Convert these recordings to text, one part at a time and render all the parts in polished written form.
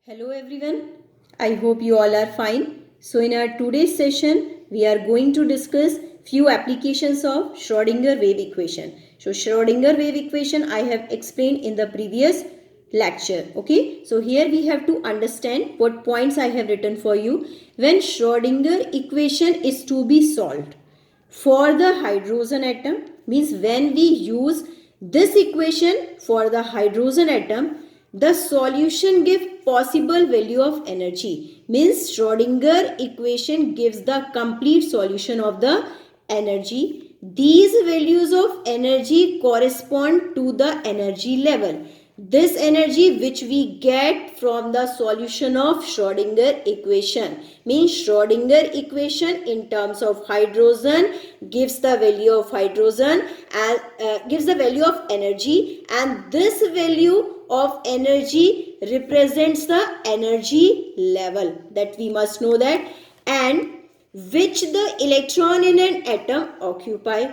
Hello everyone, I hope you all are fine. So in our today's session, we are going to discuss few applications of Schrodinger wave equation. So Schrodinger wave equation I have explained in the previous lecture. Okay, so here we have to understand what points I have written for you. When Schrodinger equation is to be solved for the hydrogen atom, means when we use this equation for the hydrogen atom, the solution gives possible value of energy. Means Schrodinger equation gives the complete solution of the energy. These values of energy correspond to the energy level. This energy which we get from the solution of Schrodinger equation, means Schrodinger equation in terms of hydrogen gives the value of hydrogen and gives the value of energy, and this value of energy represents the energy level, that we must know that, and which the electron in an atom occupy.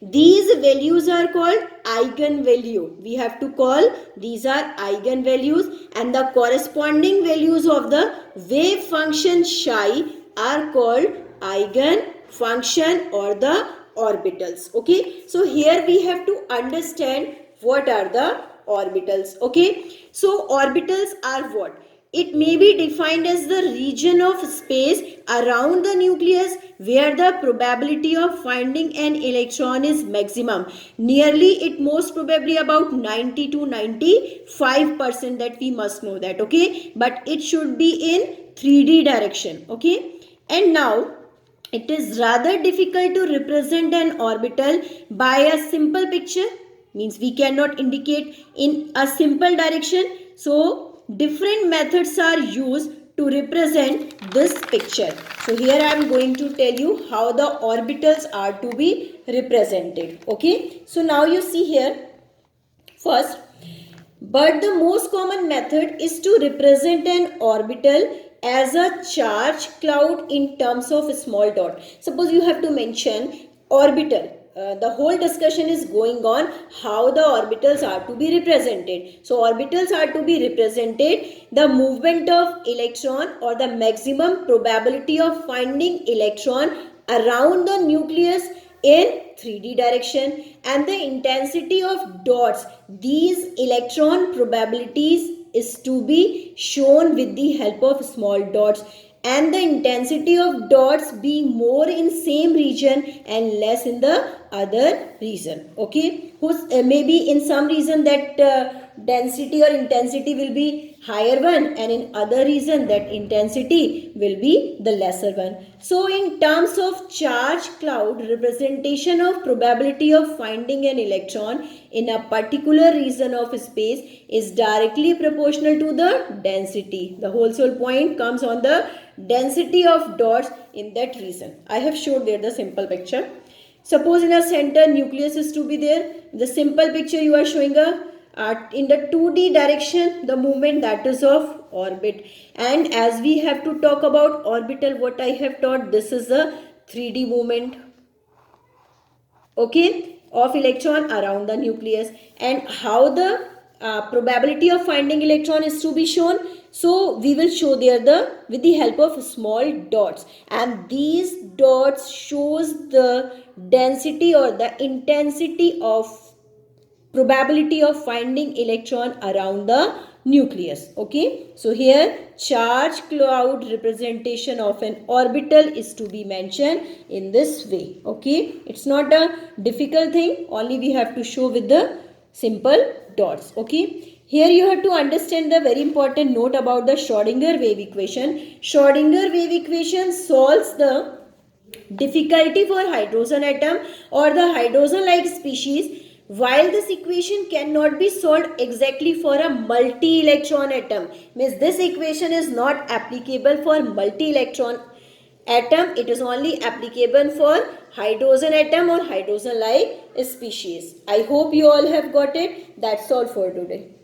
These values are called eigenvalue. We have to call these are eigenvalues, and the corresponding values of the wave function psi are called eigenfunction or the orbitals. Okay, so here we have to understand what are the orbitals. Okay, so orbitals are what? It may be defined as the region of space around the nucleus where the probability of finding an electron is maximum. Nearly, it most probably about 90 to 95%, that we must know that. Okay, but it should be in 3D direction. Okay, and now it is rather difficult to represent an orbital by a simple picture, means we cannot indicate in a simple direction. So different methods are used to represent this picture. So here I am going to tell you how the orbitals are to be represented. Okay, so now you see here first, but the most common method is to represent an orbital as a charge cloud in terms of a small dot. Suppose you have to mention orbital. The whole discussion is going on how the orbitals are to be represented. So orbitals are to be represented the movement of electron or the maximum probability of finding electron around the nucleus in 3D direction, and the intensity of dots. These electron probabilities is to be shown with the help of small dots, and the intensity of dots being more in same region and less in the other region. Okay, maybe in some region that density or intensity will be higher one, and in other region that intensity will be the lesser one. So in terms of charge cloud, representation of probability of finding an electron in a particular region of space is directly proportional to the density. The whole point comes on the density of dots in that region. I have showed there the simple picture. Suppose in a center nucleus is to be there. The simple picture you are showing in the 2D direction, the movement that is of orbit. And as we have to talk about orbital, what I have taught, this is a 3D movement. Okay, of electron around the nucleus, and how the probability of finding electron is to be shown. So we will show there with the help of small dots, and these dots shows the density or the intensity of probability of finding electron around the nucleus. Okay, so here charge cloud representation of an orbital is to be mentioned in this way. Okay, it's not a difficult thing, only we have to show with the simple dots. Okay, here you have to understand the very important note about the Schrodinger wave equation. Schrodinger wave equation solves the difficulty for hydrogen atom or the hydrogen like species, while this equation cannot be solved exactly for a multi-electron atom. Means this equation is not applicable for multi-electron atom. It is only applicable for hydrogen atom or hydrogen like species. I hope you all have got it. That's all for today.